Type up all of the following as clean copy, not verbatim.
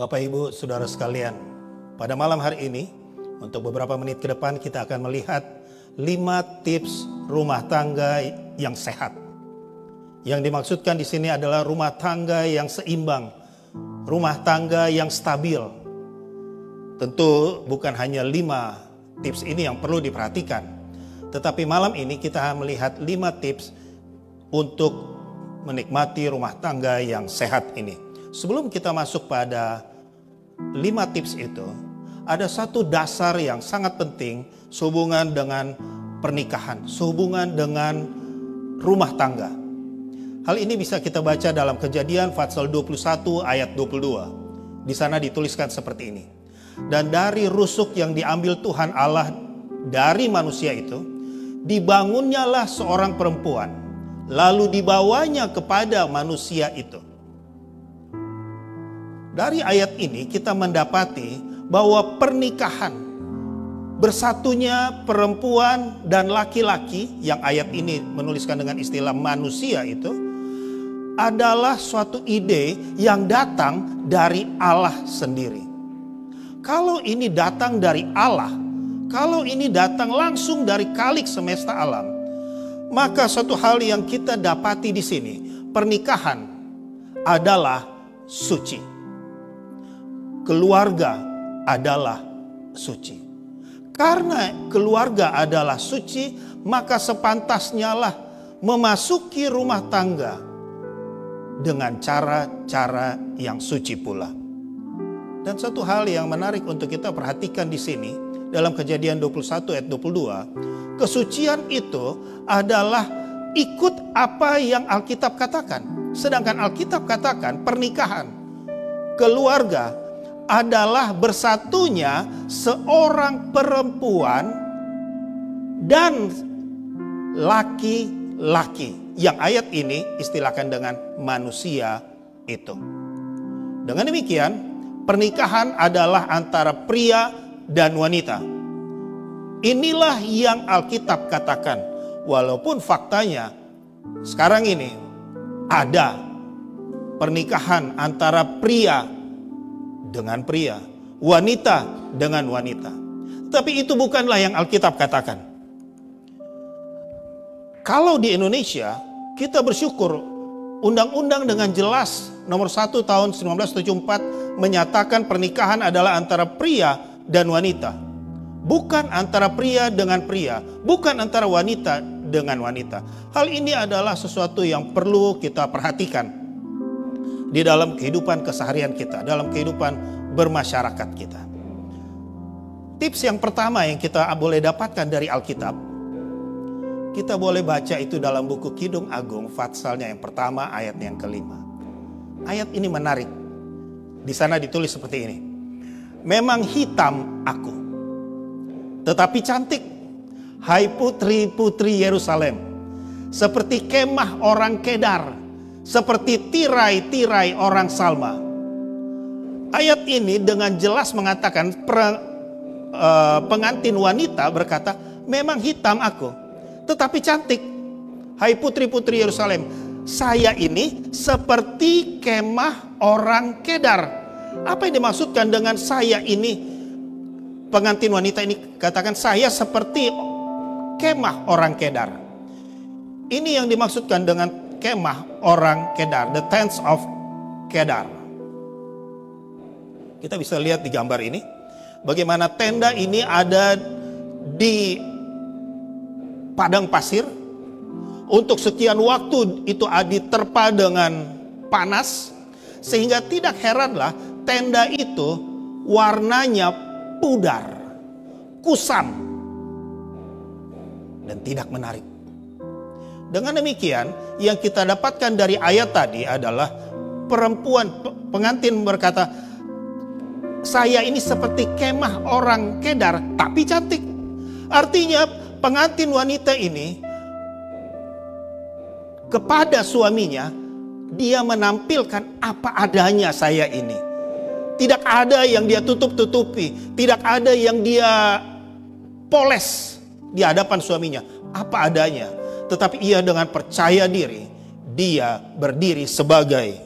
Bapak Ibu Saudara sekalian, pada malam hari ini untuk beberapa menit ke depan kita akan melihat 5 tips rumah tangga yang sehat. Yang dimaksudkan di sini adalah rumah tangga yang seimbang, rumah tangga yang stabil. Tentu bukan hanya 5 tips ini yang perlu diperhatikan, tetapi malam ini kita melihat 5 tips untuk menikmati rumah tangga yang sehat ini. Sebelum kita masuk pada 5 tips itu, ada satu dasar yang sangat penting sehubungan dengan pernikahan, sehubungan dengan rumah tangga. Hal ini bisa kita baca dalam Kejadian pasal 21 ayat 22. Di sana dituliskan seperti ini. Dan dari rusuk yang diambil Tuhan Allah dari manusia itu, dibangunnyalah seorang perempuan, lalu dibawanya kepada manusia itu. Dari ayat ini kita mendapati bahwa pernikahan, bersatunya perempuan dan laki-laki, yang ayat ini menuliskan dengan istilah manusia itu, adalah suatu ide yang datang dari Allah sendiri. Kalau ini datang dari Allah, kalau ini datang langsung dari Khalik semesta alam, maka suatu hal yang kita dapati di sini, pernikahan adalah suci. Keluarga adalah suci. Karena keluarga adalah suci, maka sepantasnya lah memasuki rumah tangga dengan cara-cara yang suci pula. Dan satu hal yang menarik untuk kita perhatikan di sini, dalam Kejadian 21 ayat 22, kesucian itu adalah ikut apa yang Alkitab katakan. Sedangkan Alkitab katakan pernikahan, keluarga adalah bersatunya seorang perempuan dan laki-laki, yang ayat ini istilahkan dengan manusia itu. Dengan demikian, pernikahan adalah antara pria dan wanita. Inilah yang Alkitab katakan. Walaupun faktanya sekarang ini ada pernikahan antara pria dengan pria, wanita dengan wanita. Tapi itu bukanlah yang Alkitab katakan. Kalau di Indonesia, kita bersyukur undang-undang dengan jelas nomor 1 tahun 1974 menyatakan pernikahan adalah antara pria dan wanita. Bukan antara pria dengan pria, bukan antara wanita dengan wanita. Hal ini adalah sesuatu yang perlu kita perhatikan di dalam kehidupan keseharian kita, dalam kehidupan bermasyarakat kita. Tips yang pertama yang kita boleh dapatkan dari Alkitab, kita boleh baca itu dalam buku Kidung Agung, pasalnya yang pertama, ayat yang kelima. Ayat ini menarik. Di sana ditulis seperti ini. Memang hitam aku, tetapi cantik, hai putri-putri Yerusalem, seperti kemah orang Kedar, seperti tirai-tirai orang Salma. Ayat ini dengan jelas mengatakan pengantin wanita berkata, memang hitam aku, tetapi cantik. Hai putri-putri Yerusalem, saya ini seperti kemah orang Kedar. Apa yang dimaksudkan dengan saya ini? Pengantin wanita ini katakan, saya seperti kemah orang Kedar. Ini yang dimaksudkan dengan kemah orang Kedar, the tents of Kedar. Kita bisa lihat di gambar ini bagaimana tenda ini ada di padang pasir. Untuk sekian waktu itu diterpa dengan panas, sehingga tidak heranlah tenda itu warnanya pudar, kusam, dan tidak menarik. Dengan demikian, yang kita dapatkan dari ayat tadi adalah perempuan pengantin berkata, saya ini seperti kemah orang Kedar, tapi cantik. Artinya pengantin wanita ini kepada suaminya, dia menampilkan apa adanya saya ini. Tidak ada yang dia tutup-tutupi, tidak ada yang dia poles di hadapan suaminya, apa adanya. Tetapi ia dengan percaya diri, dia berdiri sebagai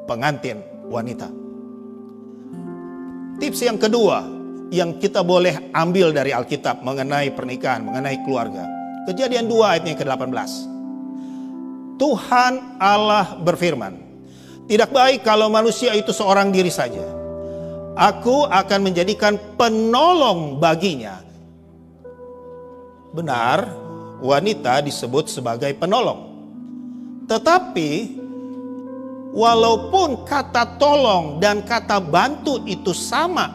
pengantin wanita. Tips yang kedua yang kita boleh ambil dari Alkitab mengenai pernikahan, mengenai keluarga. Kejadian 2 ayatnya ke-18. Tuhan Allah berfirman, tidak baik kalau manusia itu seorang diri saja. Aku akan menjadikan penolong baginya. Benar, wanita disebut sebagai penolong. Tetapi walaupun kata tolong dan kata bantu itu sama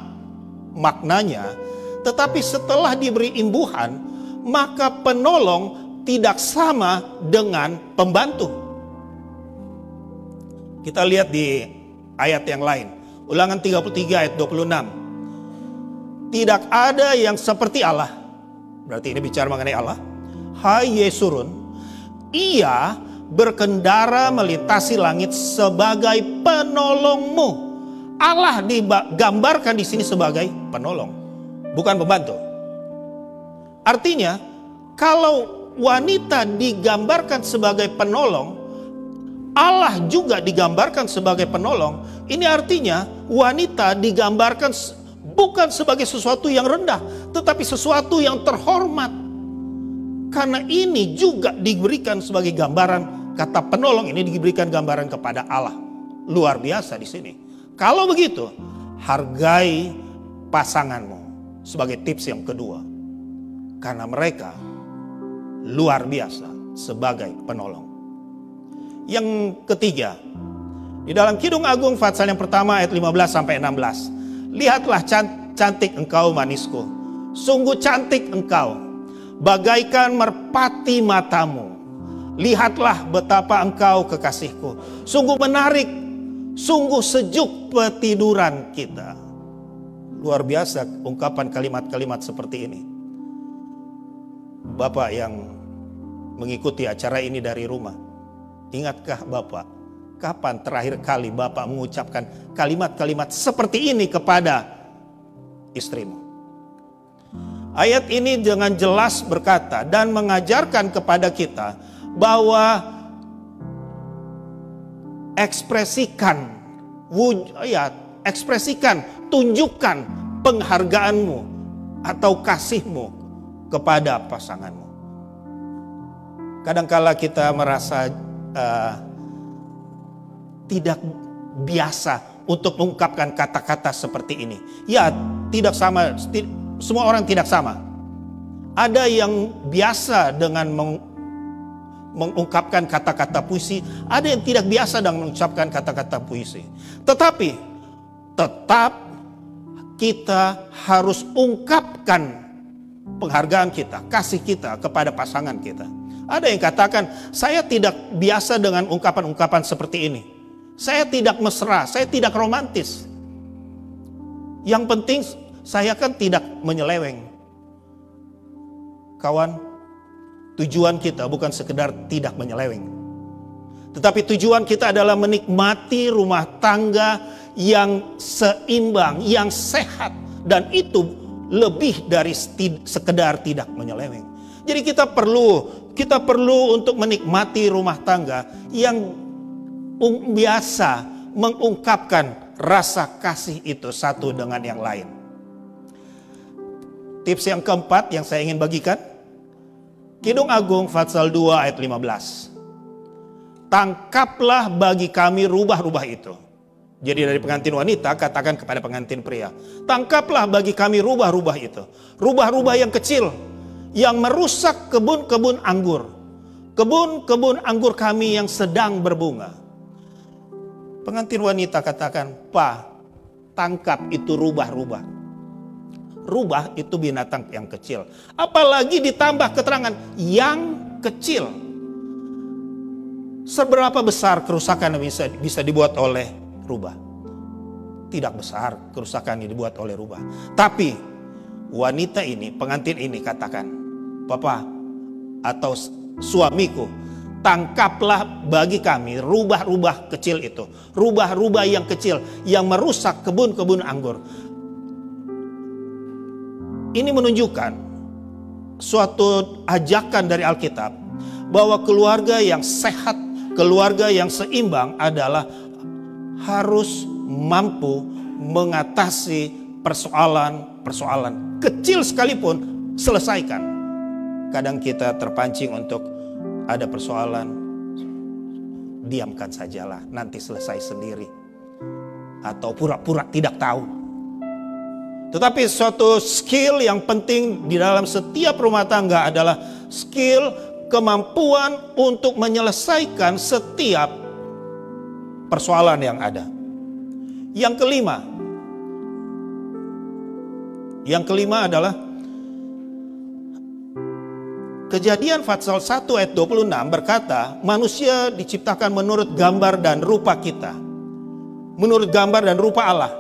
maknanya, tetapi setelah diberi imbuhan, maka penolong tidak sama dengan pembantu. Kita lihat di ayat yang lain. Ulangan 33 ayat 26. Tidak ada yang seperti Allah. Berarti ini bicara mengenai Allah. Hai Yesurun, ia berkendara melintasi langit sebagai penolongmu. Allah digambarkan di sini sebagai penolong, bukan pembantu. Artinya, kalau wanita digambarkan sebagai penolong, Allah juga digambarkan sebagai penolong. Ini artinya wanita digambarkan bukan sebagai sesuatu yang rendah, tetapi sesuatu yang terhormat. Karena ini juga diberikan sebagai gambaran, kata penolong ini diberikan gambaran kepada Allah. Luar biasa di sini. Kalau begitu, hargai pasanganmu sebagai tips yang kedua. Karena mereka luar biasa sebagai penolong. Yang ketiga, di dalam Kidung Agung Fatsal yang pertama ayat 15 sampai 16. Lihatlah cantik engkau manisku, sungguh cantik engkau, bagaikan merpati matamu. Lihatlah betapa engkau kekasihku, sungguh menarik, sungguh sejuk petiduran kita. Luar biasa ungkapan kalimat-kalimat seperti ini. Bapak yang mengikuti acara ini dari rumah, ingatkah Bapak, kapan terakhir kali Bapak mengucapkan kalimat-kalimat seperti ini kepada istrimu? Ayat ini dengan jelas berkata dan mengajarkan kepada kita bahwa ekspresikan, tunjukkan penghargaanmu atau kasihmu kepada pasanganmu. Kadangkala kita merasa tidak biasa untuk mengungkapkan kata-kata seperti ini. Ya, tidak sama, semua orang tidak sama. Ada yang biasa dengan mengungkapkan kata-kata puisi, ada yang tidak biasa dengan mengucapkan kata-kata puisi. Tetapi tetap kita harus ungkapkan penghargaan kita, kasih kita kepada pasangan kita. Ada yang katakan, saya tidak biasa dengan ungkapan-ungkapan seperti ini. Saya tidak mesra, saya tidak romantis. Yang penting saya kan tidak menyeleweng. Kawan, tujuan kita bukan sekedar tidak menyeleweng. Tetapi tujuan kita adalah menikmati rumah tangga yang seimbang, yang sehat. Dan itu lebih dari sekedar tidak menyeleweng. Jadi kita perlu untuk menikmati rumah tangga yang biasa mengungkapkan rasa kasih itu satu dengan yang lain. Tips yang keempat yang saya ingin bagikan, Kidung Agung Fatsal 2 ayat 15. Tangkaplah bagi kami rubah-rubah itu. Jadi dari pengantin wanita katakan kepada pengantin pria, tangkaplah bagi kami rubah-rubah itu. Rubah-rubah yang kecil yang merusak kebun-kebun anggur. Kebun-kebun anggur kami yang sedang berbunga. Pengantin wanita katakan, "Pa, tangkap itu rubah-rubah." Rubah itu binatang yang kecil. Apalagi ditambah keterangan yang kecil. Seberapa besar kerusakan yang bisa dibuat oleh rubah? Tidak besar kerusakan yang dibuat oleh rubah. Tapi wanita ini, pengantin ini katakan, "Papa atau suamiku, tangkaplah bagi kami rubah-rubah kecil itu. Rubah-rubah yang kecil yang merusak kebun-kebun anggur." Ini menunjukkan suatu ajakan dari Alkitab bahwa keluarga yang sehat, keluarga yang seimbang adalah harus mampu mengatasi persoalan kecil sekalipun selesaikan. Kadang kita terpancing untuk ada persoalan, diamkan sajalah, nanti selesai sendiri. Atau pura-pura tidak tahu. Tetapi suatu skill yang penting di dalam setiap rumah tangga adalah skill kemampuan untuk menyelesaikan setiap persoalan yang ada. Yang kelima adalah Kejadian pasal 1 ayat 26 berkata, manusia diciptakan menurut gambar dan rupa kita. Menurut gambar dan rupa Allah.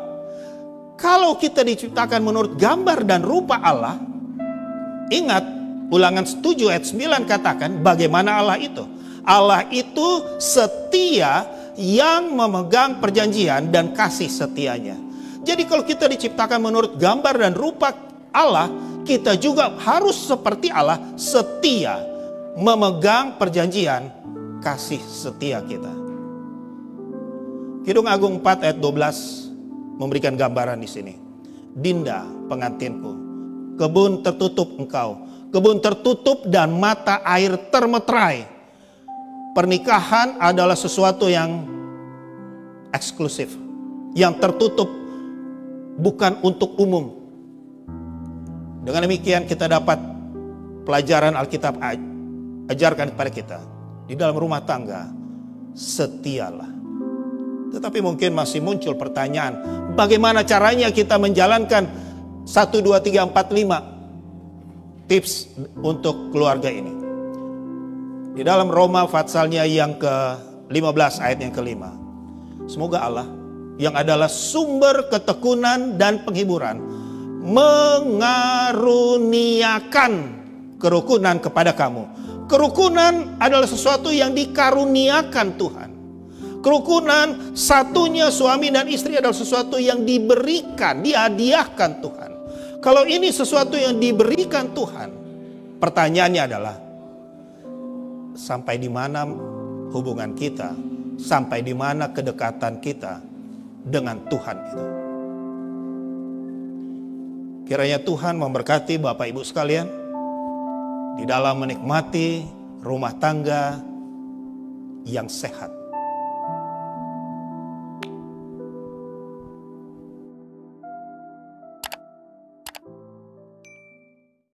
Kalau kita diciptakan menurut gambar dan rupa Allah, ingat Ulangan 7 ayat 9 katakan bagaimana Allah itu. Allah itu setia yang memegang perjanjian dan kasih setianya. Jadi kalau kita diciptakan menurut gambar dan rupa Allah, kita juga harus seperti Allah, setia, memegang perjanjian, kasih setia kita. Kidung Agung 4 ayat 12 memberikan gambaran di sini. Dinda pengantinku, kebun tertutup engkau, kebun tertutup dan mata air termeterai. Pernikahan adalah sesuatu yang eksklusif, yang tertutup, bukan untuk umum. Dengan demikian kita dapat pelajaran Alkitab ajarkan kepada kita. Di dalam rumah tangga, setialah. Tetapi mungkin masih muncul pertanyaan, bagaimana caranya kita menjalankan 1, 2, 3, 4, 5 tips untuk keluarga ini. Di dalam Roma pasalnya yang ke-15 ayat yang ke-5. Semoga Allah yang adalah sumber ketekunan dan penghiburan mengaruniakan kerukunan kepada kamu. Kerukunan adalah sesuatu yang dikaruniakan Tuhan. Kerukunan satunya suami dan istri adalah sesuatu yang diberikan, dihadiahkan Tuhan. Kalau ini sesuatu yang diberikan Tuhan, pertanyaannya adalah sampai di mana hubungan kita, sampai di mana kedekatan kita dengan Tuhan itu. Kiranya Tuhan memberkati Bapak Ibu sekalian di dalam menikmati rumah tangga yang sehat.